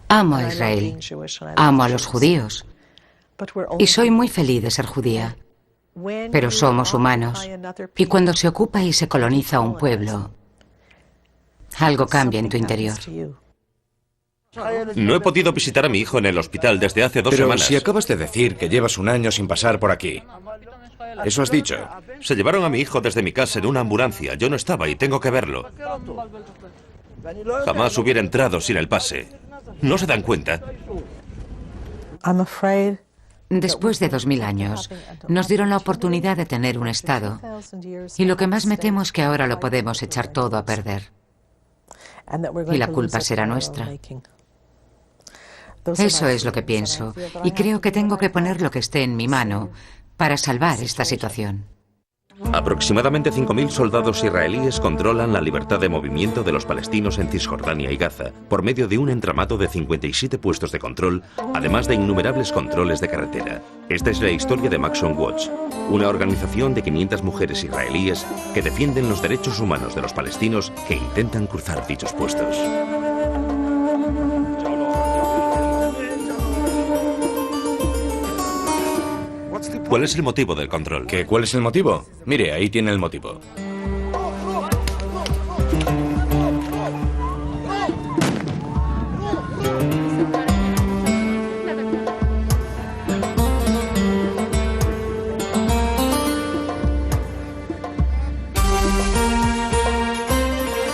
Amo a Israel, amo a los judíos y soy muy feliz de ser judía. Pero somos humanos y cuando se ocupa y se coloniza un pueblo, algo cambia en tu interior. No he podido visitar a mi hijo en el hospital desde hace 2 semanas. Pero si acabas de decir que llevas un año sin pasar por aquí. Eso has dicho. Se llevaron a mi hijo desde mi casa en una ambulancia. Yo no estaba y tengo que verlo. Jamás hubiera entrado sin el pase. ¿No se dan cuenta? Después de 2000 años, nos dieron la oportunidad de tener un Estado. Y lo que más me temo es que ahora lo podemos echar todo a perder. Y la culpa será nuestra. Eso es lo que pienso. Y creo que tengo que poner lo que esté en mi mano para salvar esta situación. Aproximadamente 5.000 soldados israelíes controlan la libertad de movimiento de los palestinos en Cisjordania y Gaza por medio de un entramado de 57 puestos de control, además de innumerables controles de carretera. Esta es la historia de Maxon Watch, una organización de 500 mujeres israelíes que defienden los derechos humanos de los palestinos que intentan cruzar dichos puestos. ¿Cuál es el motivo del control? ¿Cuál es el motivo? Mire, ahí tiene el motivo.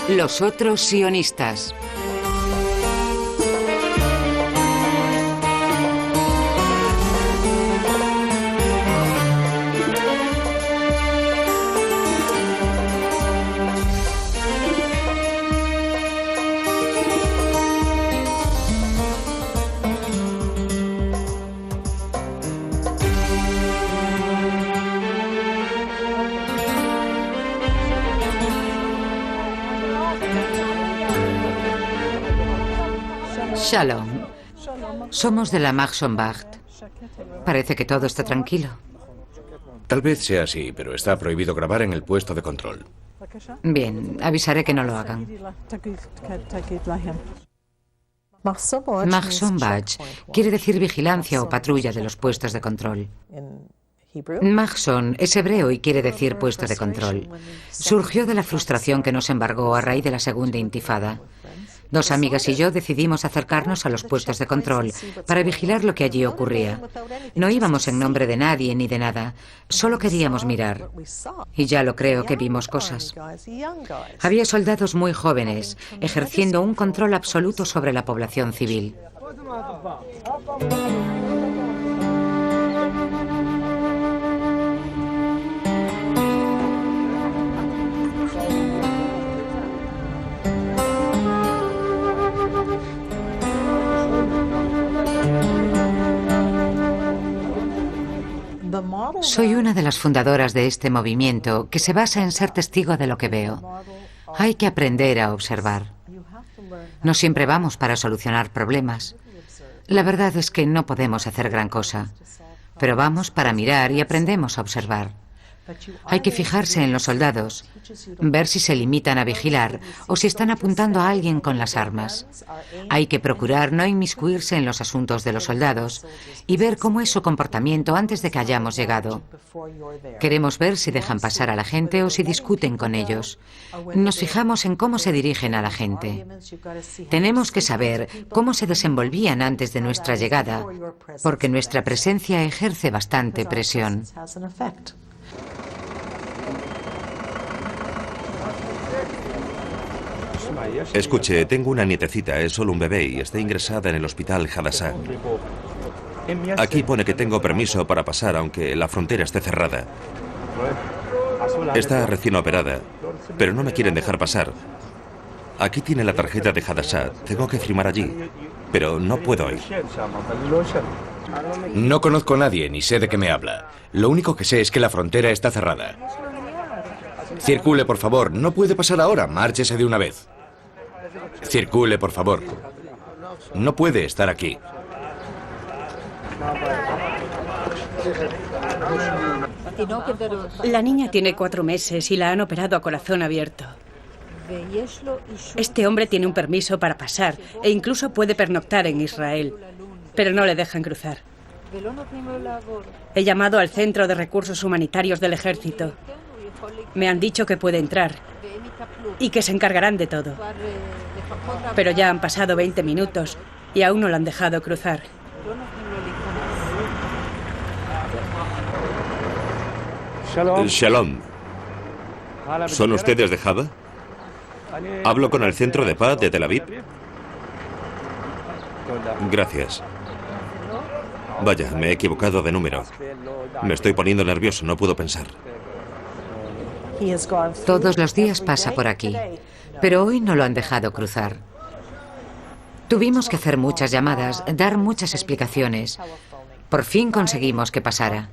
Los otros sionistas. Shalom. Somos de la Maxon-Wacht. Parece que todo está tranquilo. Tal vez sea así, pero está prohibido grabar en el puesto de control. Bien, avisaré que no lo hagan. Maxon-Wacht quiere decir vigilancia o patrulla de los puestos de control. Maxon es hebreo y quiere decir puesto de control. Surgió de la frustración que nos embargó a raíz de la segunda intifada. 2 amigas y yo decidimos acercarnos a los puestos de control para vigilar lo que allí ocurría. No íbamos en nombre de nadie ni de nada, solo queríamos mirar. Y ya lo creo que vimos cosas. Había soldados muy jóvenes, ejerciendo un control absoluto sobre la población civil. Soy una de las fundadoras de este movimiento que se basa en ser testigo de lo que veo. Hay que aprender a observar. No siempre vamos para solucionar problemas. La verdad es que no podemos hacer gran cosa, pero vamos para mirar y aprendemos a observar. Hay que fijarse en los soldados, ver si se limitan a vigilar o si están apuntando a alguien con las armas. Hay que procurar no inmiscuirse en los asuntos de los soldados y ver cómo es su comportamiento antes de que hayamos llegado. Queremos ver si dejan pasar a la gente o si discuten con ellos. Nos fijamos en cómo se dirigen a la gente. Tenemos que saber cómo se desenvolvían antes de nuestra llegada, porque nuestra presencia ejerce bastante presión. Escuche, tengo una nietecita, es solo un bebé y está ingresada en el hospital Hadassah. Aquí pone que tengo permiso para pasar aunque la frontera esté cerrada. Está recién operada, pero no me quieren dejar pasar. Aquí tiene la tarjeta de Hadassah, tengo que firmar allí, pero no puedo ir. No conozco a nadie ni sé de qué me habla. Lo único que sé es que la frontera está cerrada. Circule, por favor, no puede pasar ahora, márchese de una vez. Circule, por favor. No puede estar aquí. La niña tiene 4 meses y la han operado a corazón abierto. Este hombre tiene un permiso para pasar e incluso puede pernoctar en Israel, pero no le dejan cruzar. He llamado al Centro de Recursos Humanitarios del Ejército. Me han dicho que puede entrar y que se encargarán de todo. Pero ya han pasado 20 minutos y aún no lo han dejado cruzar. Shalom. ¿Son ustedes de Java? Hablo con el Centro de Paz de Tel Aviv. Gracias. Vaya, me he equivocado de número. Me estoy poniendo nervioso, no puedo pensar. Todos los días pasa por aquí, pero hoy no lo han dejado cruzar. Tuvimos que hacer muchas llamadas, dar muchas explicaciones. Por fin conseguimos que pasara.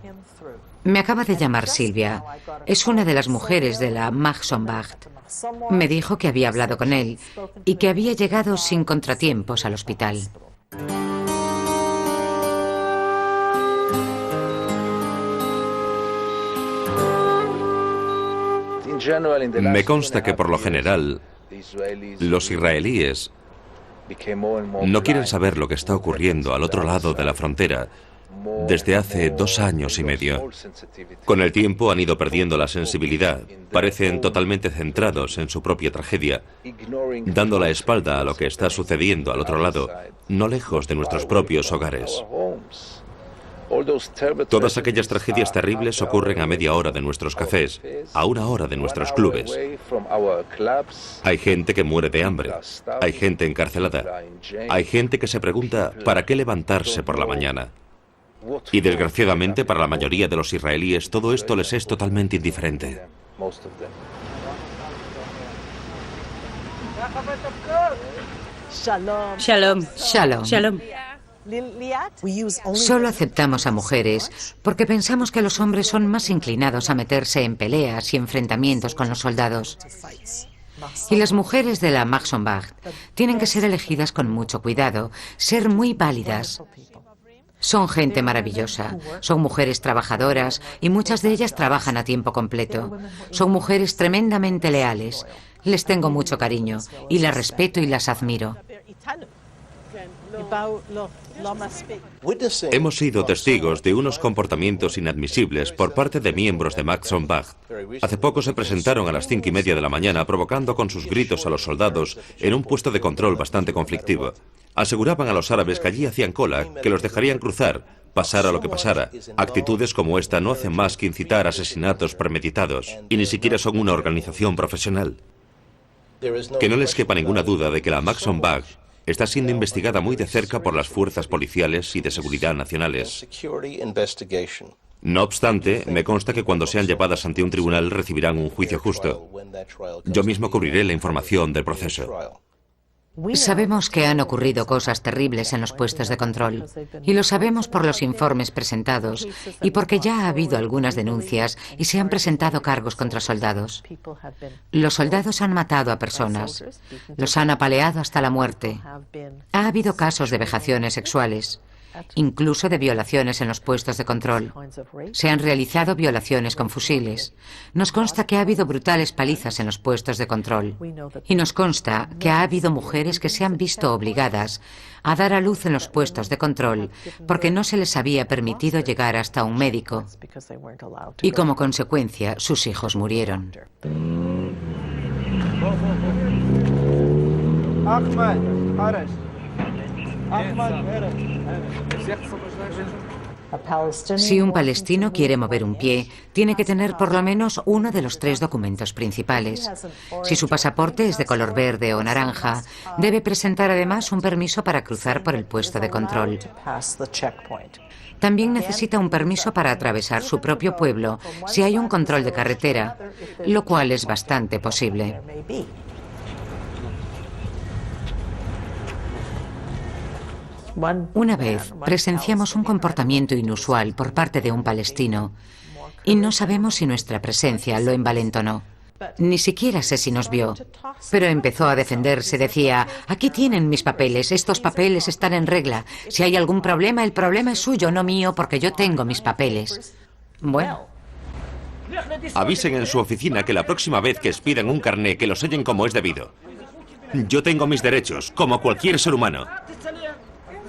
Me acaba de llamar Silvia. Es una de las mujeres de la Maxonbacht. Me dijo que había hablado con él y que había llegado sin contratiempos al hospital. Me consta que por lo general los israelíes no quieren saber lo que está ocurriendo al otro lado de la frontera desde hace 2 años y medio. Con el tiempo han ido perdiendo la sensibilidad, parecen totalmente centrados en su propia tragedia, dando la espalda a lo que está sucediendo al otro lado, no lejos de nuestros propios hogares. Todas aquellas tragedias terribles ocurren a media hora de nuestros cafés, a 1 hora de nuestros clubes. Hay gente que muere de hambre, hay gente encarcelada, hay gente que se pregunta ¿para qué levantarse por la mañana? Y desgraciadamente para la mayoría de los israelíes todo esto les es totalmente indiferente. Shalom. Shalom. Shalom. Solo aceptamos a mujeres porque pensamos que los hombres son más inclinados a meterse en peleas y enfrentamientos con los soldados. Y las mujeres de la Maxonbacht tienen que ser elegidas con mucho cuidado, ser muy válidas. Son gente maravillosa, son mujeres trabajadoras y muchas de ellas trabajan a tiempo completo. Son mujeres tremendamente leales. Les tengo mucho cariño y las respeto y las admiro. Hemos sido testigos de unos comportamientos inadmisibles por parte de miembros de Maxonbacht. Hace poco se presentaron a las 5:30 de la mañana provocando con sus gritos a los soldados en un puesto de control bastante conflictivo. Aseguraban a los árabes que allí hacían cola, que los dejarían cruzar, pasara lo que pasara. Actitudes como esta no hacen más que incitar asesinatos premeditados y ni siquiera son una organización profesional. Que no les quepa ninguna duda de que la Maxonbacht está siendo investigada muy de cerca por las fuerzas policiales y de seguridad nacionales. No obstante, me consta que cuando sean llevadas ante un tribunal recibirán un juicio justo. Yo mismo cubriré la información del proceso. Sabemos que han ocurrido cosas terribles en los puestos de control, y lo sabemos por los informes presentados y porque ya ha habido algunas denuncias y se han presentado cargos contra soldados. Los soldados han matado a personas, los han apaleado hasta la muerte. Ha habido casos de vejaciones sexuales, incluso de violaciones en los puestos de control. Se han realizado violaciones con fusiles. Nos consta que ha habido brutales palizas en los puestos de control. Y nos consta que ha habido mujeres que se han visto obligadas a dar a luz en los puestos de control porque no se les había permitido llegar hasta un médico. Y como consecuencia, sus hijos murieron. Si un palestino quiere mover un pie, tiene que tener por lo menos uno de los 3 documentos principales. Si su pasaporte es de color verde o naranja, debe presentar además un permiso para cruzar por el puesto de control. También necesita un permiso para atravesar su propio pueblo si hay un control de carretera, lo cual es bastante posible. Una vez presenciamos un comportamiento inusual por parte de un palestino y no sabemos si nuestra presencia lo envalentonó. Ni siquiera sé si nos vio, pero empezó a defenderse. Decía, aquí tienen mis papeles, estos papeles están en regla. Si hay algún problema, el problema es suyo, no mío, porque yo tengo mis papeles. Bueno, Avisen en su oficina que la próxima vez que expidan un carné que lo sellen como es debido. Yo tengo mis derechos, como cualquier ser humano.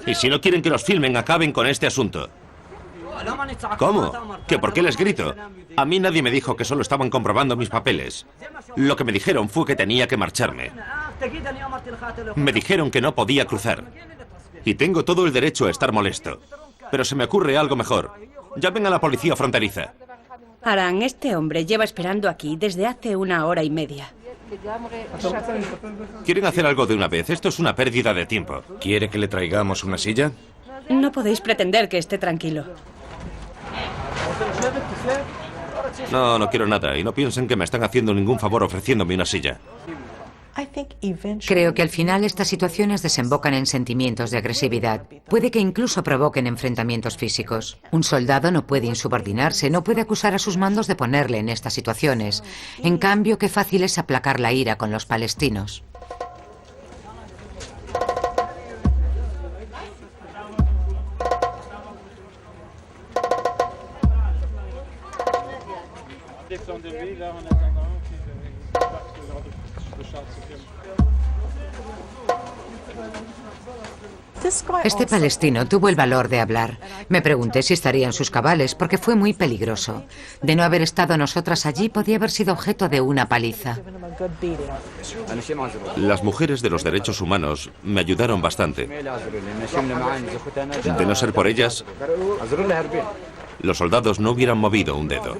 Y si no quieren que los filmen, acaben con este asunto. ¿Cómo? ¿Que por qué les grito? A mí nadie me dijo que solo estaban comprobando mis papeles. Lo que me dijeron fue que tenía que marcharme. Me dijeron que no podía cruzar. Y tengo todo el derecho a estar molesto. Pero se me ocurre algo mejor. Llamen a la policía fronteriza. Aran, este hombre lleva esperando aquí desde hace 1 hora y media. ¿Quieren hacer algo de una vez? Esto es una pérdida de tiempo. ¿Quiere que le traigamos una silla? No podéis pretender que esté tranquilo. No, no quiero nada. Y no piensen que me están haciendo ningún favor ofreciéndome una silla. Creo que al final estas situaciones desembocan en sentimientos de agresividad. Puede que incluso provoquen enfrentamientos físicos. Un soldado no puede insubordinarse, no puede acusar a sus mandos de ponerle en estas situaciones. En cambio, qué fácil es aplacar la ira con los palestinos. Este palestino tuvo el valor de hablar. Me pregunté si estaría en sus cabales porque fue muy peligroso. De no haber estado nosotras allí, podía haber sido objeto de una paliza. Las mujeres de los derechos humanos me ayudaron bastante. De no ser por ellas, los soldados no hubieran movido un dedo.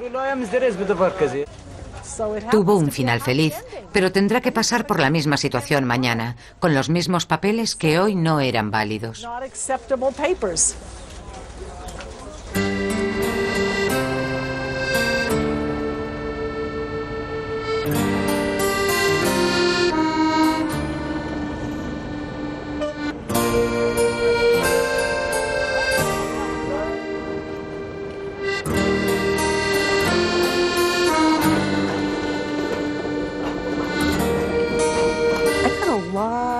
Tuvo un final feliz, pero tendrá que pasar por la misma situación mañana, con los mismos papeles que hoy no eran válidos.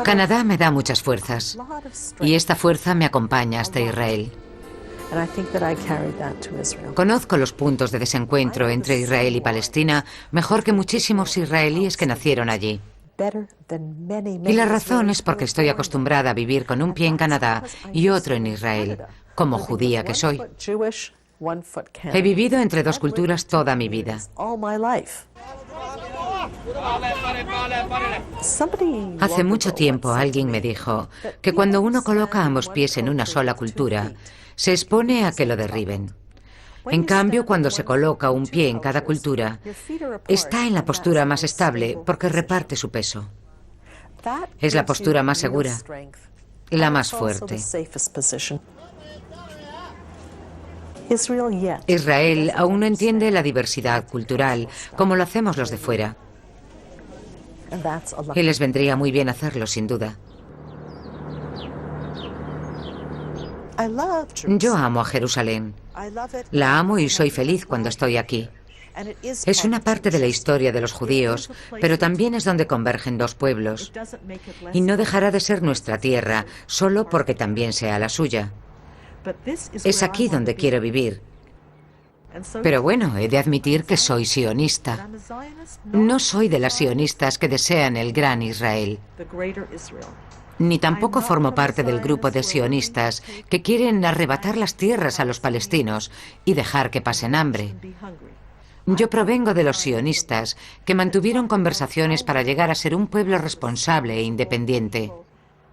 Canadá me da muchas fuerzas y esta fuerza me acompaña hasta Israel. Conozco los puntos de desencuentro entre Israel y Palestina mejor que muchísimos israelíes que nacieron allí. Y la razón es porque estoy acostumbrada a vivir con un pie en Canadá y otro en Israel, como judía que soy. He vivido entre dos culturas toda mi vida. Hace mucho tiempo alguien me dijo que cuando uno coloca ambos pies en una sola cultura, se expone a que lo derriben. En cambio, cuando se coloca un pie en cada cultura, está en la postura más estable porque reparte su peso. Es la postura más segura, la más fuerte. Israel aún no entiende la diversidad cultural como lo hacemos los de fuera. Y les vendría muy bien hacerlo, sin duda. Yo amo a Jerusalén. La amo y soy feliz cuando estoy aquí. Es una parte de la historia de los judíos, pero también es donde convergen dos pueblos. Y no dejará de ser nuestra tierra solo porque también sea la suya. Es aquí donde quiero vivir. Pero bueno, he de admitir que soy sionista. No soy de las sionistas que desean el gran Israel. Ni tampoco formo parte del grupo de sionistas que quieren arrebatar las tierras a los palestinos y dejar que pasen hambre. Yo provengo de los sionistas que mantuvieron conversaciones para llegar a ser un pueblo responsable e independiente.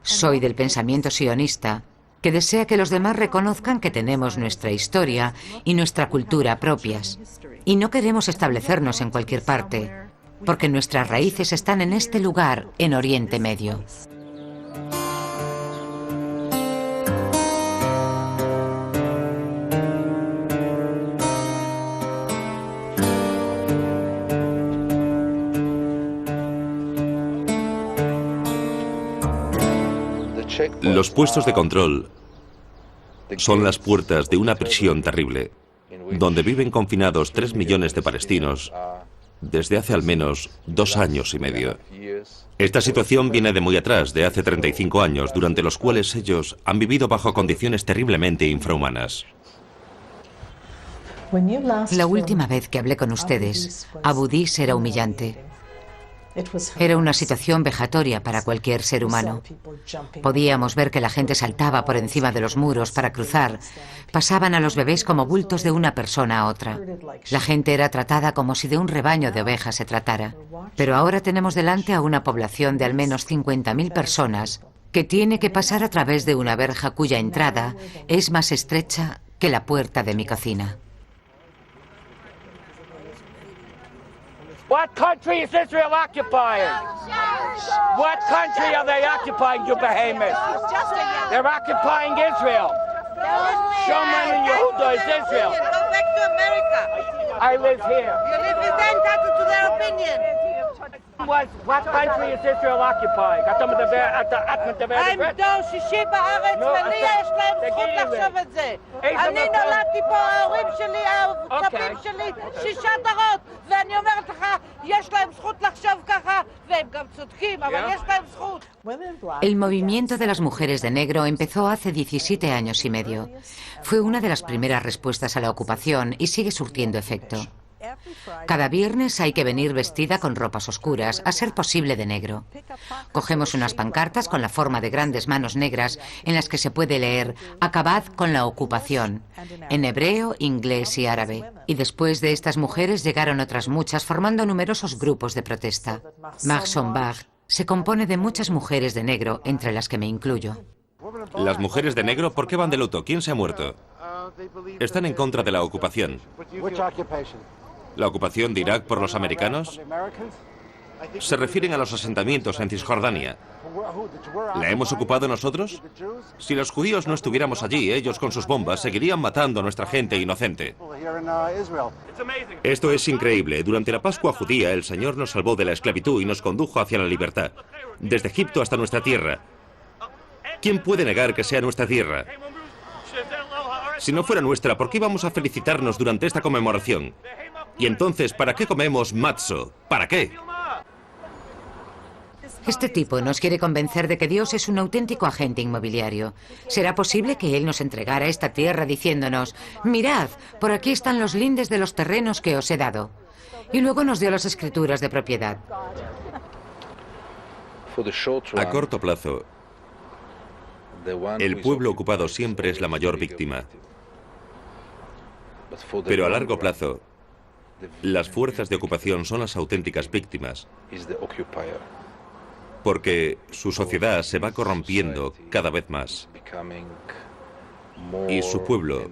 Soy del pensamiento sionista, que desea que los demás reconozcan que tenemos nuestra historia y nuestra cultura propias. Y no queremos establecernos en cualquier parte, porque nuestras raíces están en este lugar, en Oriente Medio. Los puestos de control son las puertas de una prisión terrible, donde viven confinados 3 millones de palestinos desde hace al menos 2 años y medio. Esta situación viene de muy atrás, de hace 35 años, durante los cuales ellos han vivido bajo condiciones terriblemente infrahumanas. La última vez que hablé con ustedes, Abu Dis era humillante. Era una situación vejatoria para cualquier ser humano. Podíamos ver que la gente saltaba por encima de los muros para cruzar. Pasaban a los bebés como bultos de una persona a otra. La gente era tratada como si de un rebaño de ovejas se tratara. Pero ahora tenemos delante a una población de al menos 50.000 personas que tiene que pasar a través de una verja cuya entrada es más estrecha que la puerta de mi cocina. What country is Israel occupying? What country are they occupying, you behemoth? They're occupying Israel. Shoman and Yehuda is Israel. Go back to America. I live here. You live with them, entitled to their opinion. What country is Israel occupying? הם דור שישי בארץ ולי יש להם זכות לחשוב את זה. אני נולדתי פה, ההורים שלי, הסבים שלי, 6 דורות, ואני אומרת לך, יש להם זכות לחשוב ככה, והם גם צודקים, אבל יש להם זכות. El movimiento de las mujeres de negro empezó hace 17 años y medio. Fue una de las primeras respuestas a la ocupación y sigue surtiendo efecto. Cada viernes hay que venir vestida con ropas oscuras, a ser posible de negro. Cogemos unas pancartas con la forma de grandes manos negras en las que se puede leer «Acabad con la ocupación», en hebreo, inglés y árabe. Y después de estas mujeres llegaron otras muchas formando numerosos grupos de protesta. Mahson Bach se compone de muchas mujeres de negro, entre las que me incluyo. Las mujeres de negro, ¿por qué van de luto? ¿Quién se ha muerto? Están en contra de la ocupación. ¿La ocupación de Irak por los americanos? Se refieren a los asentamientos en Cisjordania. ¿La hemos ocupado nosotros? Si los judíos no estuviéramos allí, ellos con sus bombas seguirían matando a nuestra gente inocente. Esto es increíble. Durante la Pascua judía, el Señor nos salvó de la esclavitud y nos condujo hacia la libertad. Desde Egipto hasta nuestra tierra. ¿Quién puede negar que sea nuestra tierra? Si no fuera nuestra, ¿por qué íbamos a felicitarnos durante esta conmemoración? Y entonces, ¿para qué comemos matzo? ¿Para qué? Este tipo nos quiere convencer de que Dios es un auténtico agente inmobiliario. ¿Será posible que Él nos entregara esta tierra diciéndonos, mirad, por aquí están los lindes de los terrenos que os he dado? Y luego nos dio las escrituras de propiedad. A corto plazo, el pueblo ocupado siempre es la mayor víctima. Pero a largo plazo, las fuerzas de ocupación son las auténticas víctimas, porque su sociedad se va corrompiendo cada vez más y su pueblo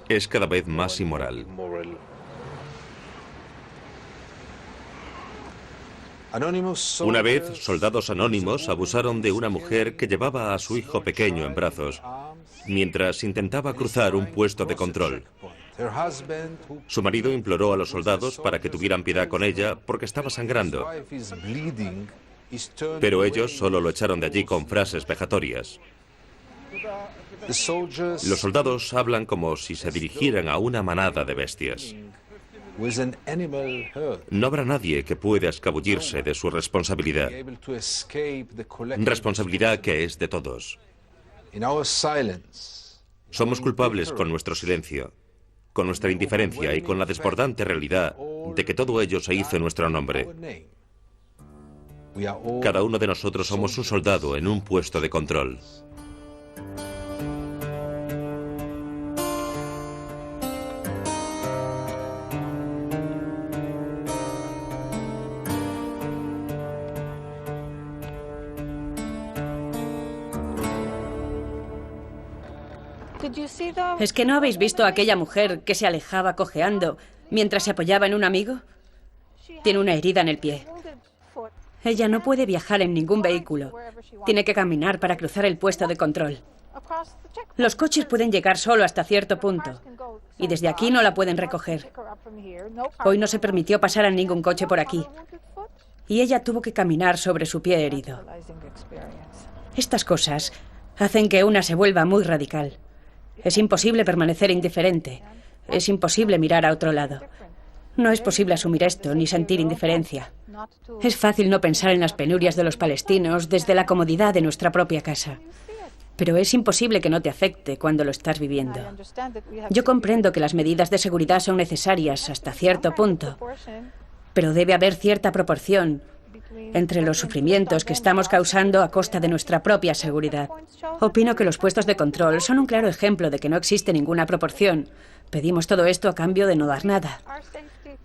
es cada vez más inmoral. Una vez, soldados anónimos abusaron de una mujer que llevaba a su hijo pequeño en brazos mientras intentaba cruzar un puesto de control. Su marido imploró a los soldados para que tuvieran piedad con ella porque estaba sangrando. Pero ellos solo lo echaron de allí con frases vejatorias. Los soldados hablan como si se dirigieran a una manada de bestias. No habrá nadie que pueda escabullirse de su responsabilidad. Responsabilidad que es de todos. Somos culpables con nuestro silencio, con nuestra indiferencia y con la desbordante realidad de que todo ello se hizo en nuestro nombre. Cada uno de nosotros somos un soldado en un puesto de control. ¿Es que no habéis visto a aquella mujer que se alejaba cojeando mientras se apoyaba en un amigo? Tiene una herida en el pie. Ella no puede viajar en ningún vehículo. Tiene que caminar para cruzar el puesto de control. Los coches pueden llegar solo hasta cierto punto y desde aquí no la pueden recoger. Hoy no se permitió pasar a ningún coche por aquí y ella tuvo que caminar sobre su pie herido. Estas cosas hacen que una se vuelva muy radical. Es imposible permanecer indiferente. Es imposible mirar a otro lado. No es posible asumir esto ni sentir indiferencia. Es fácil no pensar en las penurias de los palestinos desde la comodidad de nuestra propia casa. Pero es imposible que no te afecte cuando lo estás viviendo. Yo comprendo que las medidas de seguridad son necesarias hasta cierto punto, pero debe haber cierta proporción entre los sufrimientos que estamos causando a costa de nuestra propia seguridad. Opino que los puestos de control son un claro ejemplo de que no existe ninguna proporción. Pedimos todo esto a cambio de no dar nada.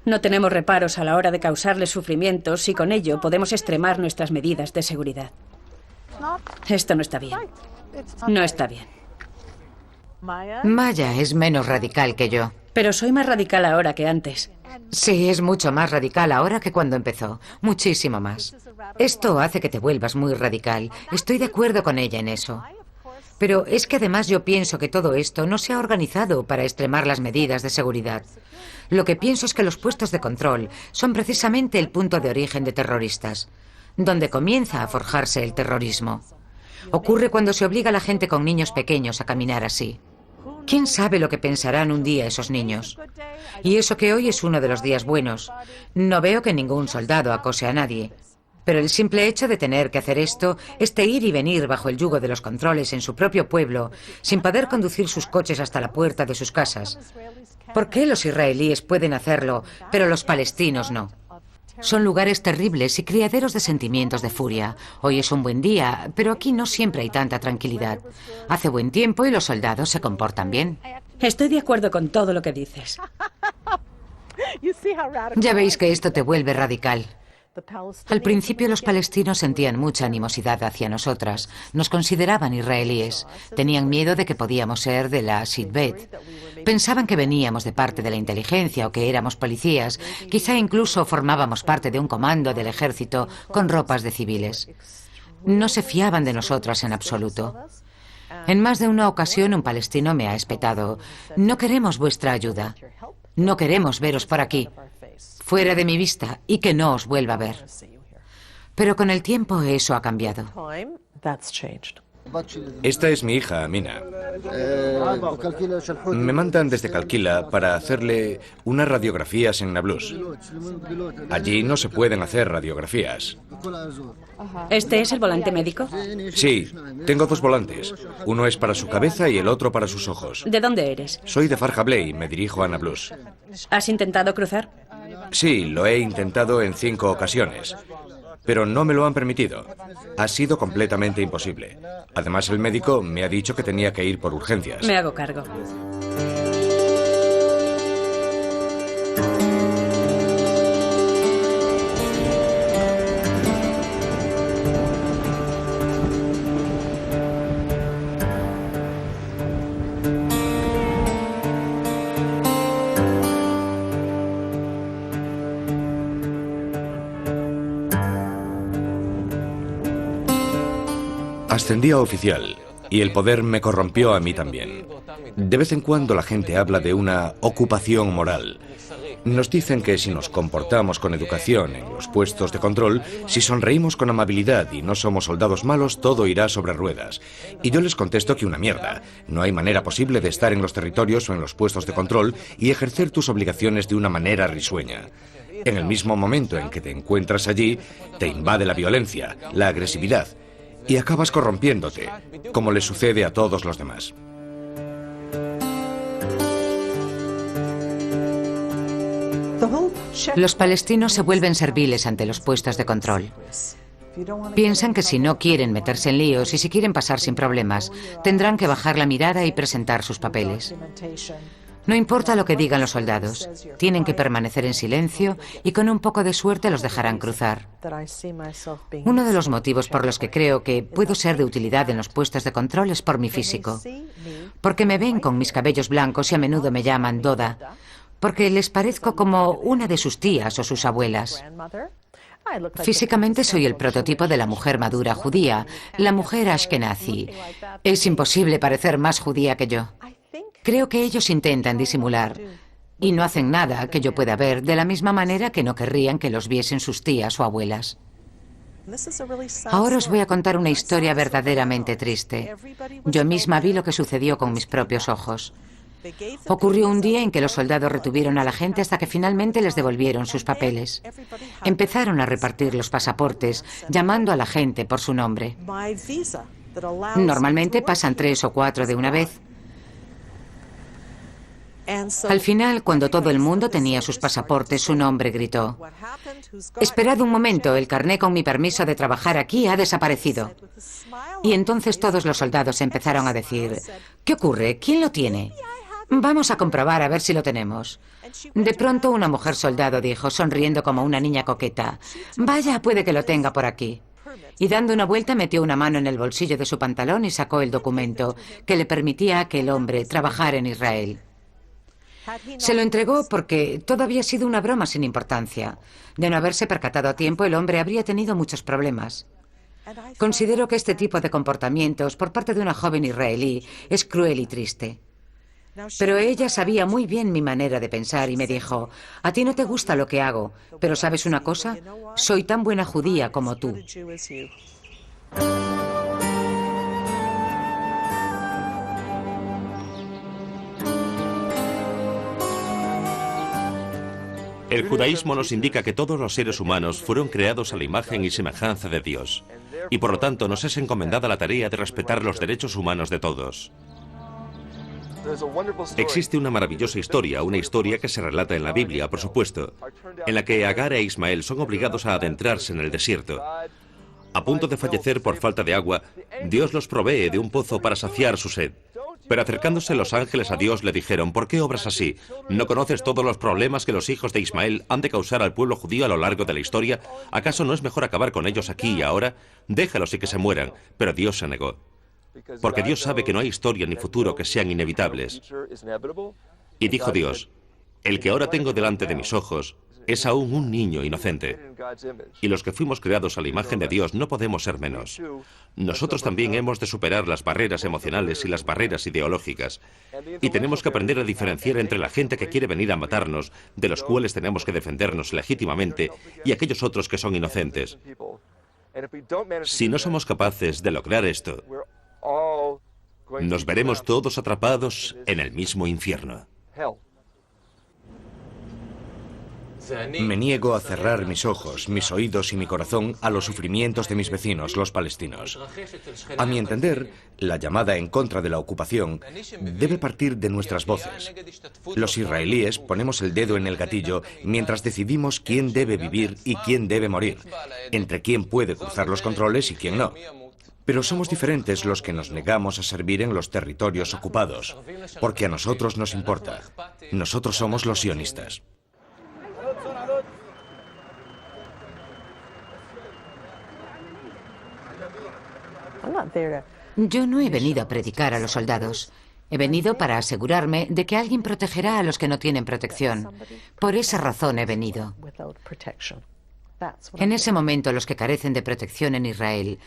No tenemos reparos a la hora de causarles sufrimientos y con ello podemos extremar nuestras medidas de seguridad. Esto no está bien. No está bien. Maya es menos radical que yo. Pero soy más radical ahora que antes. Sí, es mucho más radical ahora que cuando empezó. Muchísimo más. Esto hace que te vuelvas muy radical. Estoy de acuerdo con ella en eso. Pero es que además yo pienso que todo esto no se ha organizado para extremar las medidas de seguridad. Lo que pienso es que los puestos de control son precisamente el punto de origen de terroristas, donde comienza a forjarse el terrorismo. Ocurre cuando se obliga a la gente con niños pequeños a caminar así. ¿Quién sabe lo que pensarán un día esos niños? Y eso que hoy es uno de los días buenos. No veo que ningún soldado acose a nadie. Pero el simple hecho de tener que hacer esto, este ir y venir bajo el yugo de los controles en su propio pueblo, sin poder conducir sus coches hasta la puerta de sus casas. ¿Por qué los israelíes pueden hacerlo, pero los palestinos no? Son lugares terribles y criaderos de sentimientos de furia. Hoy es un buen día, pero aquí no siempre hay tanta tranquilidad. Hace buen tiempo y los soldados se comportan bien. Estoy de acuerdo con todo lo que dices. Ya veis que esto te vuelve radical. Al principio los palestinos sentían mucha animosidad hacia nosotras. Nos consideraban israelíes. Tenían miedo de que podíamos ser de la Shin Bet. Pensaban que veníamos de parte de la inteligencia o que éramos policías. Quizá incluso formábamos parte de un comando del ejército con ropas de civiles. No se fiaban de nosotras en absoluto. En más de una ocasión un palestino me ha espetado: no queremos vuestra ayuda. No queremos veros por aquí. Fuera de mi vista y que no os vuelva a ver. Pero con el tiempo eso ha cambiado. Esta es mi hija, Amina. Me mandan desde Calquila para hacerle unas radiografías en Nablus. Allí no se pueden hacer radiografías. ¿Este es el volante médico? Sí, tengo dos volantes. Uno es para su cabeza y el otro para sus ojos. ¿De dónde eres? Soy de Farjablé y me dirijo a Nablus. ¿Has intentado cruzar? Sí, lo he intentado en 5 ocasiones, pero no me lo han permitido. Ha sido completamente imposible. Además, el médico me ha dicho que tenía que ir por urgencias. Me hago cargo. Ascendí a oficial y el poder me corrompió a mí también. De vez en cuando la gente habla de una ocupación moral. Nos dicen que si nos comportamos con educación en los puestos de control, si sonreímos con amabilidad y no somos soldados malos, todo irá sobre ruedas. Y yo les contesto que una mierda. No hay manera posible de estar en los territorios o en los puestos de control y ejercer tus obligaciones de una manera risueña. En el mismo momento en que te encuentras allí, te invade la violencia, la agresividad, y acabas corrompiéndote, como le sucede a todos los demás. Los palestinos se vuelven serviles ante los puestos de control. Piensan que si no quieren meterse en líos y si quieren pasar sin problemas, tendrán que bajar la mirada y presentar sus papeles. No importa lo que digan los soldados, tienen que permanecer en silencio y con un poco de suerte los dejarán cruzar. Uno de los motivos por los que creo que puedo ser de utilidad en los puestos de control es por mi físico. Porque me ven con mis cabellos blancos y a menudo me llaman Doda, porque les parezco como una de sus tías o sus abuelas. Físicamente soy el prototipo de la mujer madura judía, la mujer ashkenazi. Es imposible parecer más judía que yo. Creo que ellos intentan disimular y no hacen nada que yo pueda ver, de la misma manera que no querrían que los viesen sus tías o abuelas. Ahora os voy a contar una historia verdaderamente triste. Yo misma vi lo que sucedió con mis propios ojos. Ocurrió un día en que los soldados retuvieron a la gente hasta que finalmente les devolvieron sus papeles. Empezaron a repartir los pasaportes, llamando a la gente por su nombre. Normalmente pasan 3 o 4 de una vez. Al final, cuando todo el mundo tenía sus pasaportes, un hombre gritó: «Esperad un momento, el carné con mi permiso de trabajar aquí ha desaparecido». Y entonces todos los soldados empezaron a decir: «¿Qué ocurre? ¿Quién lo tiene? Vamos a comprobar a ver si lo tenemos». De pronto una mujer soldado dijo, sonriendo como una niña coqueta: «Vaya, puede que lo tenga por aquí». Y dando una vuelta metió una mano en el bolsillo de su pantalón y sacó el documento que le permitía a aquel hombre trabajar en Israel. Se lo entregó porque todo había sido una broma sin importancia. De no haberse percatado a tiempo, el hombre habría tenido muchos problemas. Considero que este tipo de comportamientos por parte de una joven israelí es cruel y triste. Pero ella sabía muy bien mi manera de pensar y me dijo: «A ti no te gusta lo que hago, pero ¿sabes una cosa? Soy tan buena judía como tú». El judaísmo nos indica que todos los seres humanos fueron creados a la imagen y semejanza de Dios, y por lo tanto nos es encomendada la tarea de respetar los derechos humanos de todos. Existe una maravillosa historia, una historia que se relata en la Biblia, por supuesto, en la que Agar e Ismael son obligados a adentrarse en el desierto. A punto de fallecer por falta de agua, Dios los provee de un pozo para saciar su sed. Pero acercándose los ángeles a Dios le dijeron: «¿Por qué obras así? ¿No conoces todos los problemas que los hijos de Ismael han de causar al pueblo judío a lo largo de la historia? ¿Acaso no es mejor acabar con ellos aquí y ahora? Déjalos y que se mueran». Pero Dios se negó. Porque Dios sabe que no hay historia ni futuro que sean inevitables. Y dijo Dios: «El que ahora tengo delante de mis ojos es aún un niño inocente». Y los que fuimos creados a la imagen de Dios no podemos ser menos. Nosotros también hemos de superar las barreras emocionales y las barreras ideológicas. Y tenemos que aprender a diferenciar entre la gente que quiere venir a matarnos, de los cuales tenemos que defendernos legítimamente, y aquellos otros que son inocentes. Si no somos capaces de lograr esto, nos veremos todos atrapados en el mismo infierno. Me niego a cerrar mis ojos, mis oídos y mi corazón a los sufrimientos de mis vecinos, los palestinos. A mi entender, la llamada en contra de la ocupación debe partir de nuestras voces. Los israelíes ponemos el dedo en el gatillo mientras decidimos quién debe vivir y quién debe morir, entre quién puede cruzar los controles y quién no. Pero somos diferentes los que nos negamos a servir en los territorios ocupados, porque a nosotros nos importa. Nosotros somos los sionistas. Yo no he venido a predicar a los soldados. He venido para asegurarme de que alguien protegerá a los que no tienen protección. Por esa razón he venido. En ese momento, los que carecen de protección en Israel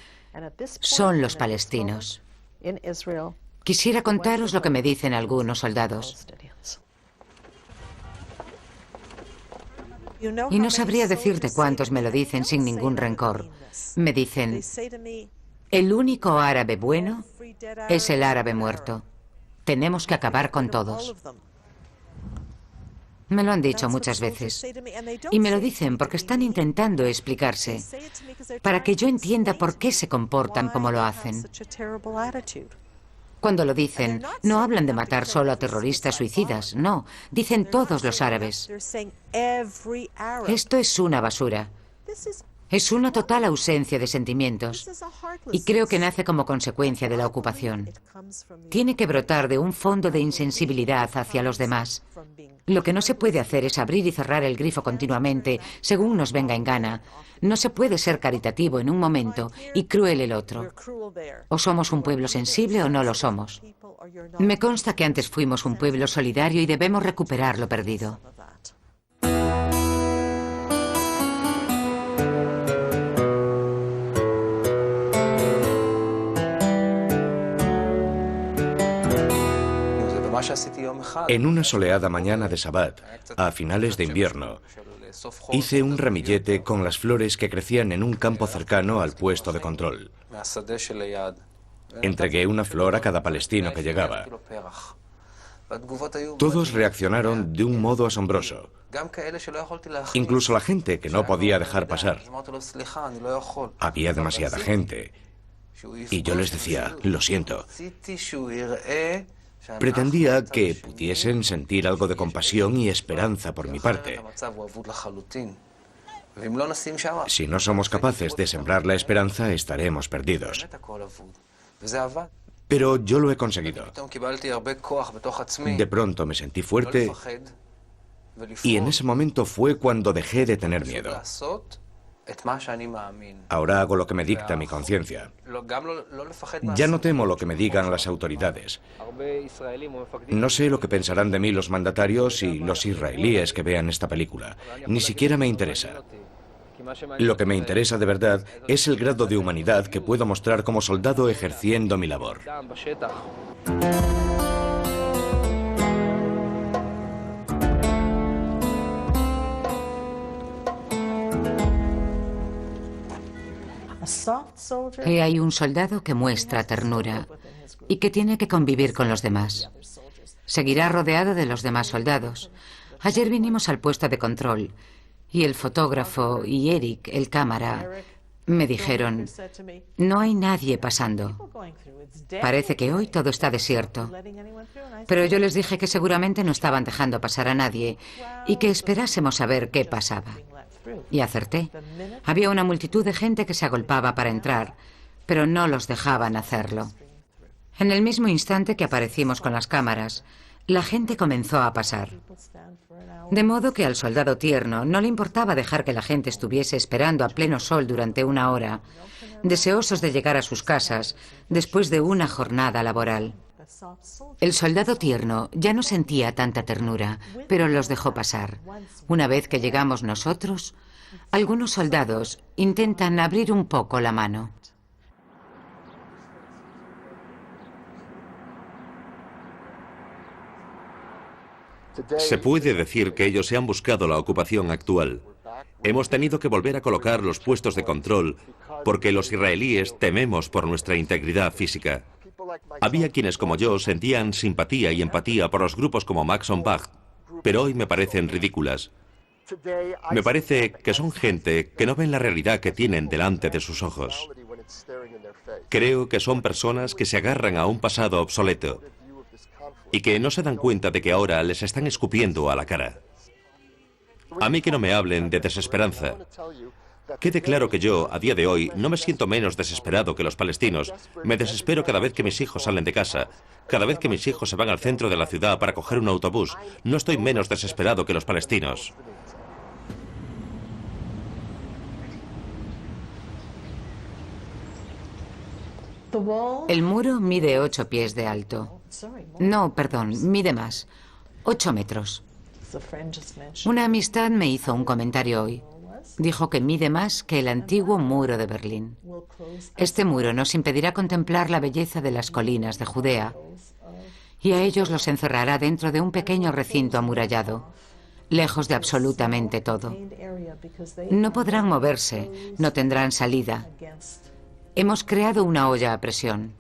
son los palestinos. Quisiera contaros lo que me dicen algunos soldados. Y no sabría decirte cuántos me lo dicen sin ningún rencor. Me dicen: «El único árabe bueno es el árabe muerto. Tenemos que acabar con todos». Me lo han dicho muchas veces. Y me lo dicen porque están intentando explicarse, para que yo entienda por qué se comportan como lo hacen. Cuando lo dicen, no hablan de matar solo a terroristas suicidas, no, dicen todos los árabes. Esto es una basura. Es una total ausencia de sentimientos. Y creo que nace como consecuencia de la ocupación. Tiene que brotar de un fondo de insensibilidad hacia los demás. Lo que no se puede hacer es abrir y cerrar el grifo continuamente, según nos venga en gana. No se puede ser caritativo en un momento y cruel el otro. O somos un pueblo sensible o no lo somos. Me consta que antes fuimos un pueblo solidario y debemos recuperar lo perdido. En una soleada mañana de Sabbat, a finales de invierno, hice un ramillete con las flores que crecían en un campo cercano al puesto de control. Entregué una flor a cada palestino que llegaba. Todos reaccionaron de un modo asombroso. Incluso la gente que no podía dejar pasar. Había demasiada gente. Y yo les decía, lo siento. Pretendía que pudiesen sentir algo de compasión y esperanza por mi parte. Si no somos capaces de sembrar la esperanza, estaremos perdidos. Pero yo lo he conseguido. De pronto me sentí fuerte y en ese momento fue cuando dejé de tener miedo. Ahora hago lo que me dicta mi conciencia. Ya no temo lo que me digan las autoridades. No sé lo que pensarán de mí los mandatarios y los israelíes que vean esta película. Ni siquiera me interesa. Lo que me interesa de verdad es el grado de humanidad que puedo mostrar como soldado ejerciendo mi labor. He hay un soldado que muestra ternura y que tiene que convivir con los demás. Seguirá rodeado de los demás soldados. Ayer vinimos al puesto de control y el fotógrafo y Eric, el cámara, me dijeron, no hay nadie pasando. Parece que hoy todo está desierto. Pero yo les dije que seguramente no estaban dejando pasar a nadie y que esperásemos a ver qué pasaba. Y acerté. Había una multitud de gente que se agolpaba para entrar, pero no los dejaban hacerlo. En el mismo instante que aparecimos con las cámaras, la gente comenzó a pasar. De modo que al soldado tierno no le importaba dejar que la gente estuviese esperando a pleno sol durante una hora, deseosos de llegar a sus casas después de una jornada laboral. El soldado tierno ya no sentía tanta ternura, pero los dejó pasar. Una vez que llegamos nosotros, algunos soldados intentan abrir un poco la mano. Se puede decir que ellos se han buscado la ocupación actual. Hemos tenido que volver a colocar los puestos de control porque los israelíes tememos por nuestra integridad física. Había quienes como yo sentían simpatía y empatía por los grupos como Max und Bach, pero hoy me parecen ridículas. Me parece que son gente que no ven la realidad que tienen delante de sus ojos. Creo que son personas que se agarran a un pasado obsoleto y que no se dan cuenta de que ahora les están escupiendo a la cara. A mí que no me hablen de desesperanza. Quede claro que yo, a día de hoy, no me siento menos desesperado que los palestinos. Me desespero cada vez que mis hijos salen de casa, cada vez que mis hijos se van al centro de la ciudad para coger un autobús. No estoy menos desesperado que los palestinos. El muro mide 8 pies de alto. No, perdón, mide más. 8 metros. Una amistad me hizo un comentario hoy. Dijo que mide más que el antiguo muro de Berlín. Este muro nos impedirá contemplar la belleza de las colinas de Judea y a ellos los encerrará dentro de un pequeño recinto amurallado, lejos de absolutamente todo. No podrán moverse, no tendrán salida. Hemos creado una olla a presión.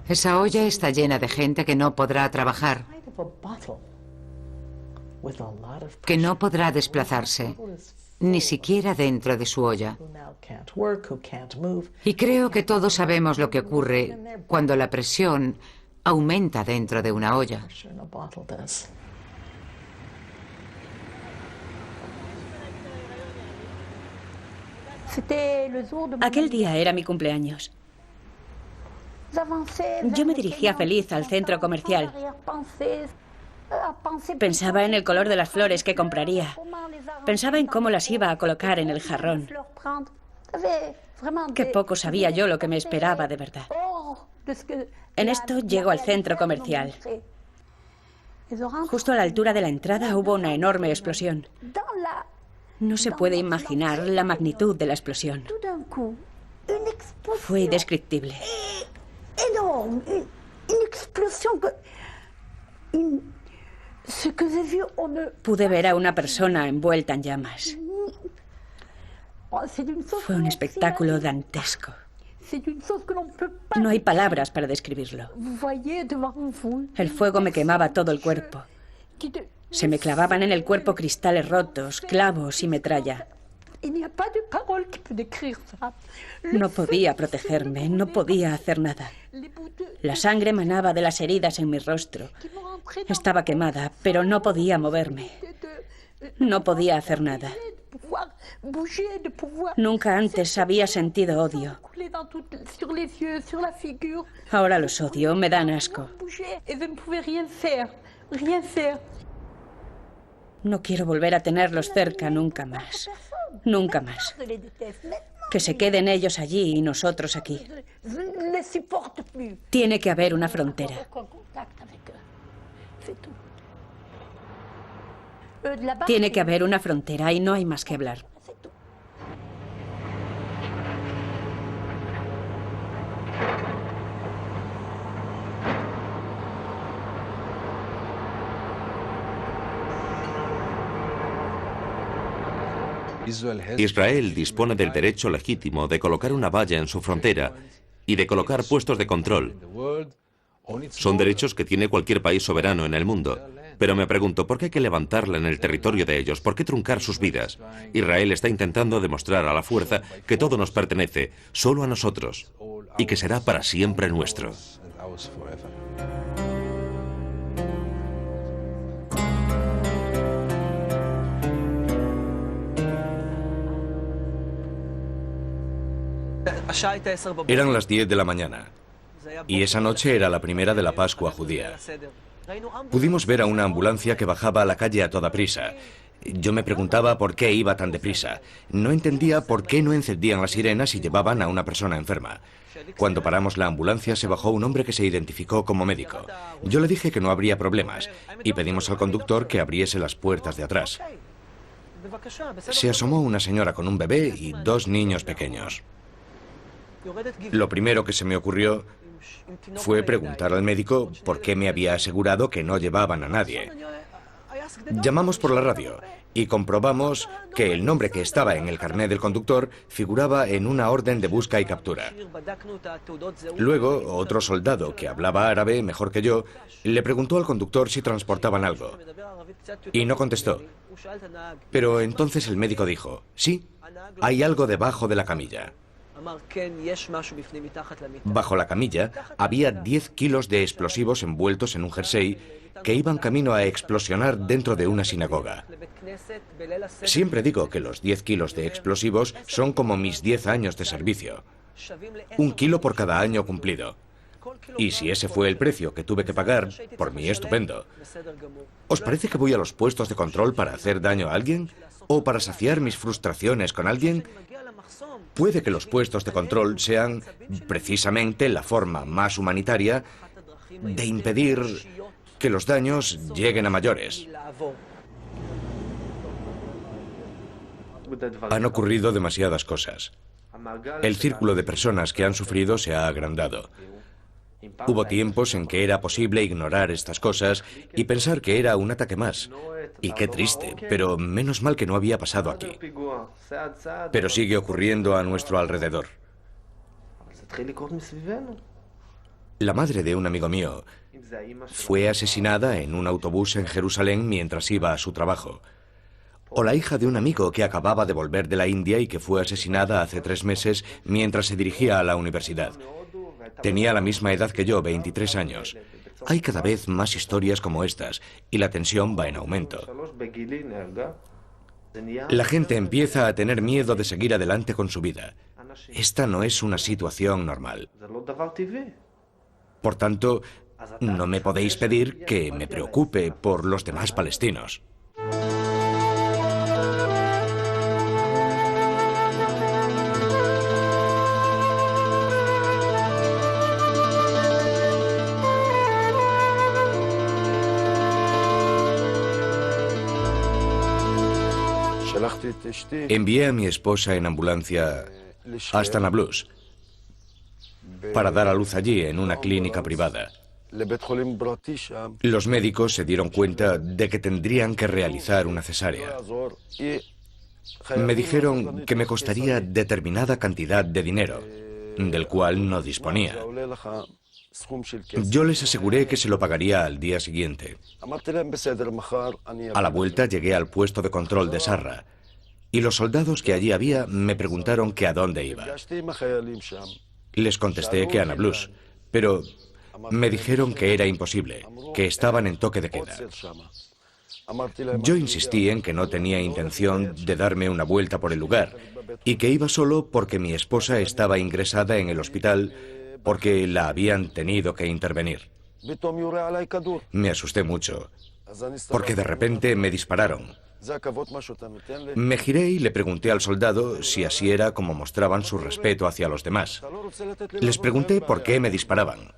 Esa olla está llena de gente que no podrá trabajar, que no podrá desplazarse, ni siquiera dentro de su olla. Y creo que todos sabemos lo que ocurre cuando la presión aumenta dentro de una olla. Aquel día era mi cumpleaños. Yo me dirigía feliz al centro comercial. Pensaba en el color de las flores que compraría. Pensaba en cómo las iba a colocar en el jarrón. Qué poco sabía yo lo que me esperaba de verdad. En esto llego al centro comercial. Justo a la altura de la entrada hubo una enorme explosión. No se puede imaginar la magnitud de la explosión. Fue indescriptible. Pude ver a una persona envuelta en llamas. Fue un espectáculo dantesco. No hay palabras para describirlo. El fuego me quemaba todo el cuerpo. Se me clavaban en el cuerpo cristales rotos, clavos y metralla. No podía protegerme, no podía hacer nada. La sangre manaba de las heridas en mi rostro. Estaba quemada, pero no podía moverme. No podía hacer nada. Nunca antes había sentido odio. Ahora los odio, me dan asco. No quiero volver a tenerlos cerca nunca más. Nunca más. Que se queden ellos allí y nosotros aquí. Tiene que haber una frontera. Tiene que haber una frontera y no hay más que hablar. Israel dispone del derecho legítimo de colocar una valla en su frontera y de colocar puestos de control. Son derechos que tiene cualquier país soberano en el mundo. Pero me pregunto, ¿por qué hay que levantarla en el territorio de ellos? ¿Por qué truncar sus vidas? Israel está intentando demostrar a la fuerza que todo nos pertenece, solo a nosotros, y que será para siempre nuestro. Eran las 10 de la mañana, y esa noche era la primera de la Pascua judía. Pudimos ver a una ambulancia que bajaba a la calle a toda prisa. Yo me preguntaba por qué iba tan deprisa. No entendía por qué no encendían las sirenas y llevaban a una persona enferma. Cuando paramos la ambulancia se bajó un hombre que se identificó como médico. Yo le dije que no habría problemas y pedimos al conductor que abriese las puertas de atrás. Se asomó una señora con un bebé y 2 niños pequeños. Lo primero que se me ocurrió fue preguntar al médico por qué me había asegurado que no llevaban a nadie. Llamamos por la radio y comprobamos que el nombre que estaba en el carné del conductor figuraba en una orden de busca y captura. Luego, otro soldado que hablaba árabe mejor que yo le preguntó al conductor si transportaban algo y no contestó. Pero entonces el médico dijo, sí, hay algo debajo de la camilla. Bajo la camilla había 10 kilos de explosivos envueltos en un jersey que iban camino a explosionar dentro de una sinagoga. Siempre digo que los 10 kilos de explosivos son como mis 10 años de servicio. 1 kilo por cada año cumplido. Y si ese fue el precio que tuve que pagar, por mí estupendo. ¿Os parece que voy a los puestos de control para hacer daño a alguien? ¿O para saciar mis frustraciones con alguien? Puede que los puestos de control sean precisamente la forma más humanitaria de impedir que los daños lleguen a mayores. Han ocurrido demasiadas cosas. El círculo de personas que han sufrido se ha agrandado. Hubo tiempos en que era posible ignorar estas cosas y pensar que era un ataque más. Y qué triste, pero menos mal que no había pasado aquí. Pero sigue ocurriendo a nuestro alrededor. La madre de un amigo mío fue asesinada en un autobús en Jerusalén mientras iba a su trabajo. O la hija de un amigo que acababa de volver de la India y que fue asesinada hace 3 meses mientras se dirigía a la universidad. Tenía la misma edad que yo, 23 años. Hay cada vez más historias como estas y la tensión va en aumento. La gente empieza a tener miedo de seguir adelante con su vida. Esta no es una situación normal. Por tanto, no me podéis pedir que me preocupe por los demás palestinos. Envié a mi esposa en ambulancia hasta Nablus para dar a luz allí en una clínica privada. Los médicos se dieron cuenta de que tendrían que realizar una cesárea. Me dijeron que me costaría determinada cantidad de dinero, del cual no disponía. Yo les aseguré que se lo pagaría al día siguiente. A la vuelta llegué al puesto de control de Sarra. Y los soldados que allí había me preguntaron que a dónde iba. Les contesté que a Nablus, pero me dijeron que era imposible, que estaban en toque de queda. Yo insistí en que no tenía intención de darme una vuelta por el lugar y que iba solo porque mi esposa estaba ingresada en el hospital porque la habían tenido que intervenir. Me asusté mucho porque de repente me dispararon. Me giré y le pregunté al soldado si así era como mostraban su respeto hacia los demás. Les pregunté por qué me disparaban.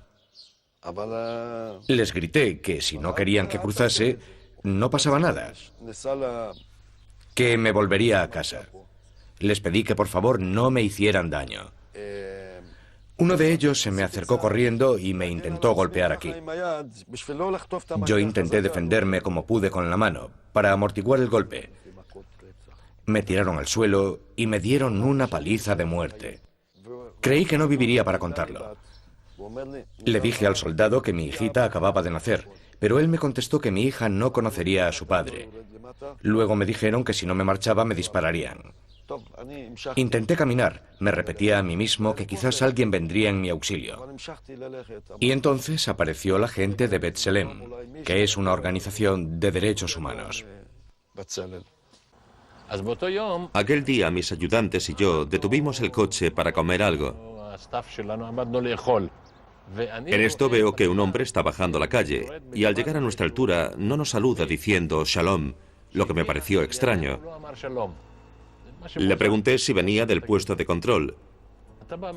Les grité que si no querían que cruzase, no pasaba nada, que me volvería a casa. Les pedí que por favor no me hicieran daño. Uno de ellos se me acercó corriendo y me intentó golpear aquí. Yo intenté defenderme como pude con la mano, para amortiguar el golpe. Me tiraron al suelo y me dieron una paliza de muerte. Creí que no viviría para contarlo. Le dije al soldado que mi hijita acababa de nacer, pero él me contestó que mi hija no conocería a su padre. Luego me dijeron que si no me marchaba me dispararían. Intenté caminar, me repetía a mí mismo que quizás alguien vendría en mi auxilio. Y entonces apareció la gente de B'Tselem, que es una organización de derechos humanos. Aquel día mis ayudantes y yo detuvimos el coche para comer algo. En esto veo que un hombre está bajando la calle y al llegar a nuestra altura no nos saluda diciendo Shalom, lo que me pareció extraño. Le pregunté si venía del puesto de control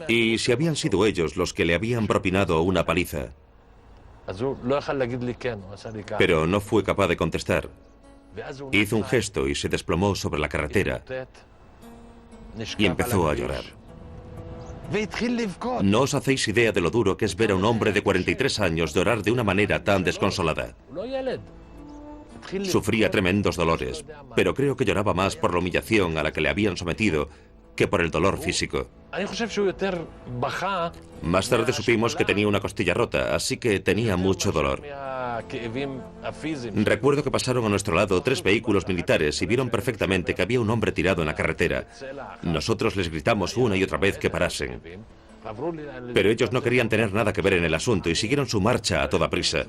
y si habían sido ellos los que le habían propinado una paliza. Pero no fue capaz de contestar. Hizo un gesto y se desplomó sobre la carretera y empezó a llorar. No os hacéis idea de lo duro que es ver a un hombre de 43 años llorar de una manera tan desconsolada. Sufría tremendos dolores, pero creo que lloraba más por la humillación a la que le habían sometido que por el dolor físico. Más tarde supimos que tenía una costilla rota, así que tenía mucho dolor. Recuerdo que pasaron a nuestro lado 3 vehículos militares y vieron perfectamente que había un hombre tirado en la carretera. Nosotros les gritamos una y otra vez que parasen. Pero ellos no querían tener nada que ver en el asunto y siguieron su marcha a toda prisa.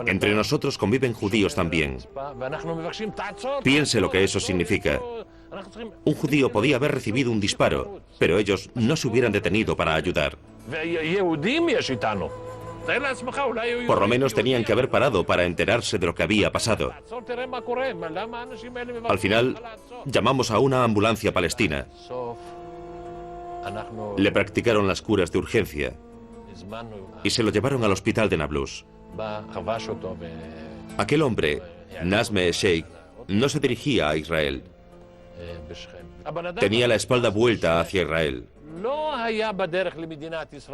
Entre nosotros conviven judíos también. Piense lo que eso significa. Un judío podía haber recibido un disparo, pero ellos no se hubieran detenido para ayudar. Por lo menos tenían que haber parado para enterarse de lo que había pasado. Al final, llamamos a una ambulancia palestina. Le practicaron las curas de urgencia y se lo llevaron al hospital de Nablus. Aquel hombre, Nazme Sheikh, no se dirigía a Israel. Tenía la espalda vuelta hacia Israel,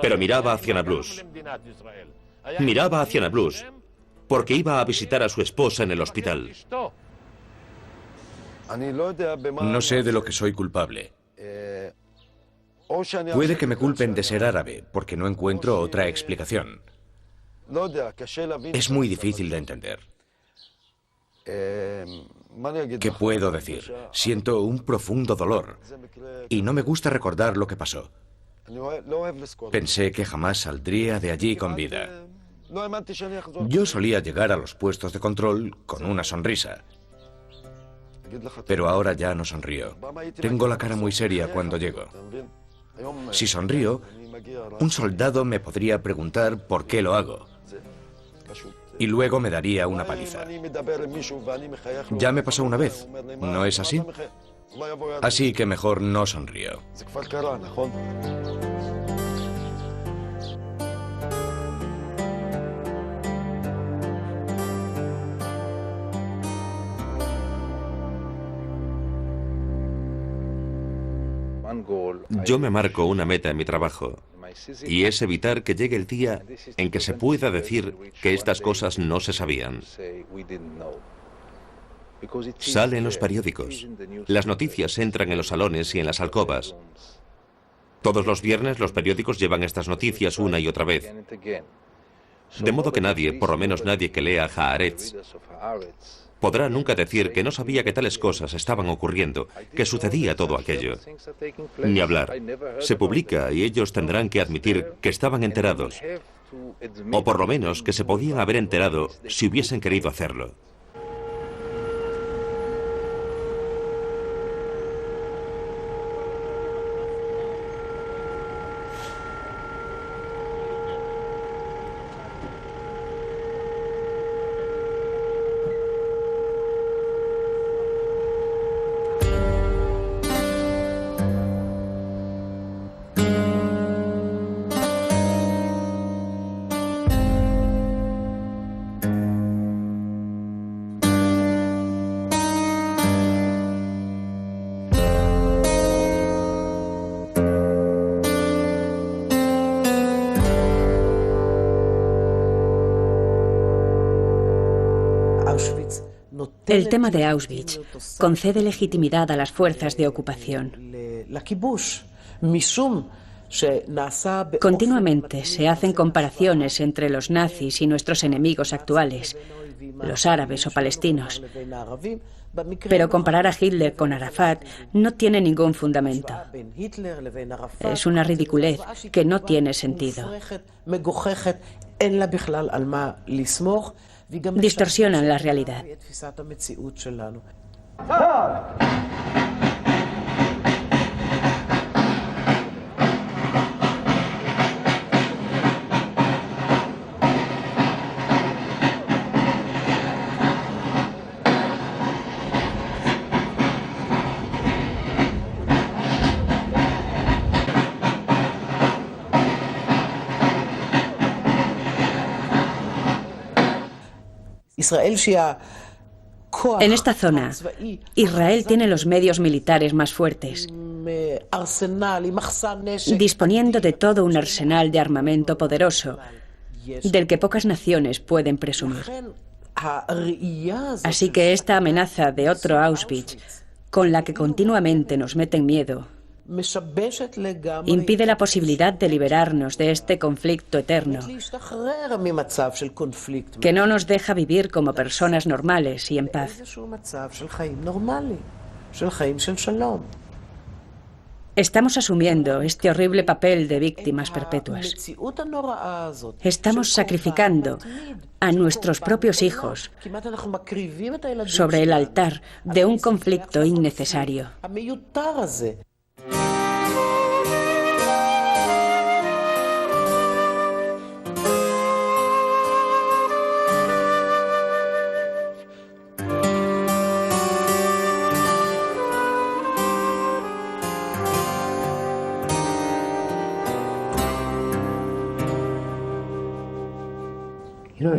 pero miraba hacia Nablus. Miraba hacia Nablus porque iba a visitar a su esposa en el hospital. No sé de lo que soy culpable. Puede que me culpen de ser árabe, porque no encuentro otra explicación. Es muy difícil de entender. ¿Qué puedo decir? Siento un profundo dolor y no me gusta recordar lo que pasó. Pensé que jamás saldría de allí con vida. Yo solía llegar a los puestos de control con una sonrisa, pero ahora ya no sonrío. Tengo la cara muy seria cuando llego. Si sonrío, un soldado me podría preguntar por qué lo hago y luego me daría una paliza. Ya me pasó una vez, ¿no es así? Así que mejor no sonrío. Yo me marco una meta en mi trabajo y es evitar que llegue el día en que se pueda decir que estas cosas no se sabían. Sale en los periódicos. Las noticias entran en los salones y en las alcobas. Todos los viernes los periódicos llevan estas noticias una y otra vez. De modo que nadie, por lo menos nadie que lea Haaretz, podrá nunca decir que no sabía que tales cosas estaban ocurriendo, que sucedía todo aquello. Ni hablar. Se publica y ellos tendrán que admitir que estaban enterados, o por lo menos que se podían haber enterado si hubiesen querido hacerlo. El tema de Auschwitz concede legitimidad a las fuerzas de ocupación. Continuamente se hacen comparaciones entre los nazis y nuestros enemigos actuales, los árabes o palestinos. Pero comparar a Hitler con Arafat no tiene ningún fundamento. Es una ridiculez que no tiene sentido. Distorsionan la realidad. En esta zona, Israel tiene los medios militares más fuertes, disponiendo de todo un arsenal de armamento poderoso, del que pocas naciones pueden presumir. Así que esta amenaza de otro Auschwitz, con la que continuamente nos meten miedo, impide la posibilidad de liberarnos de este conflicto eterno, que no nos deja vivir como personas normales y en paz. Estamos asumiendo este horrible papel de víctimas perpetuas. Estamos sacrificando a nuestros propios hijos sobre el altar de un conflicto innecesario.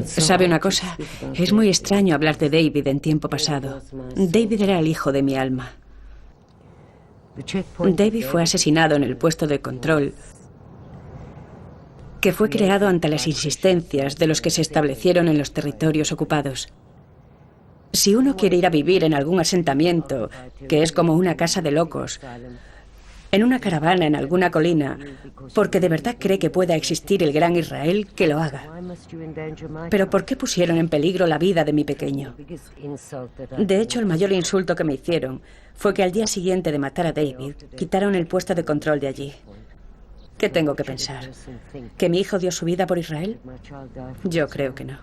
¿Sabe una cosa? Es muy extraño hablar de David en tiempo pasado. David era el hijo de mi alma. David fue asesinado en el puesto de control, que fue creado ante las insistencias de los que se establecieron en los territorios ocupados. Si uno quiere ir a vivir en algún asentamiento, que es como una casa de locos, en una caravana en alguna colina, porque de verdad cree que pueda existir el gran Israel, que lo haga. Pero ¿por qué pusieron en peligro la vida de mi pequeño? De hecho, el mayor insulto que me hicieron fue que al día siguiente de matar a David, quitaron el puesto de control de allí. ¿Qué tengo que pensar? ¿Que mi hijo dio su vida por Israel? Yo creo que no.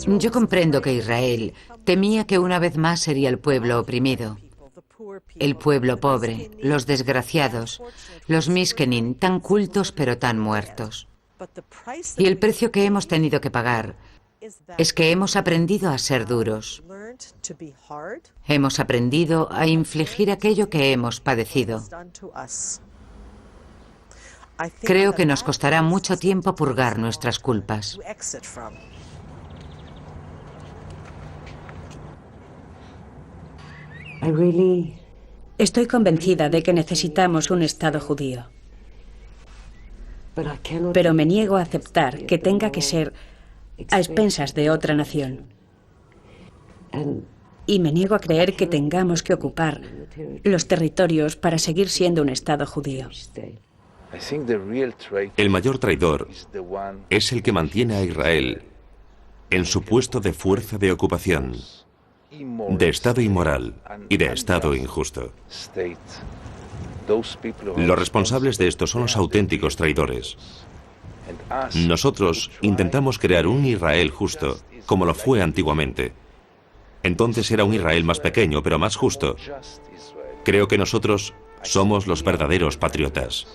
Yo comprendo que Israel temía que una vez más sería el pueblo oprimido, el pueblo pobre, los desgraciados, los miskenin, tan cultos pero tan muertos. Y el precio que hemos tenido que pagar es que hemos aprendido a ser duros. Hemos aprendido a infligir aquello que hemos padecido. Creo que nos costará mucho tiempo purgar nuestras culpas. Estoy convencida de que necesitamos un Estado judío. Pero me niego a aceptar que tenga que ser a expensas de otra nación. Y me niego a creer que tengamos que ocupar los territorios para seguir siendo un Estado judío. El mayor traidor es el que mantiene a Israel en su puesto de fuerza de ocupación, de Estado inmoral y de Estado injusto. Los responsables de esto son los auténticos traidores. Nosotros intentamos crear un Israel justo, como lo fue antiguamente. Entonces era un Israel más pequeño, pero más justo. Creo que nosotros somos los verdaderos patriotas.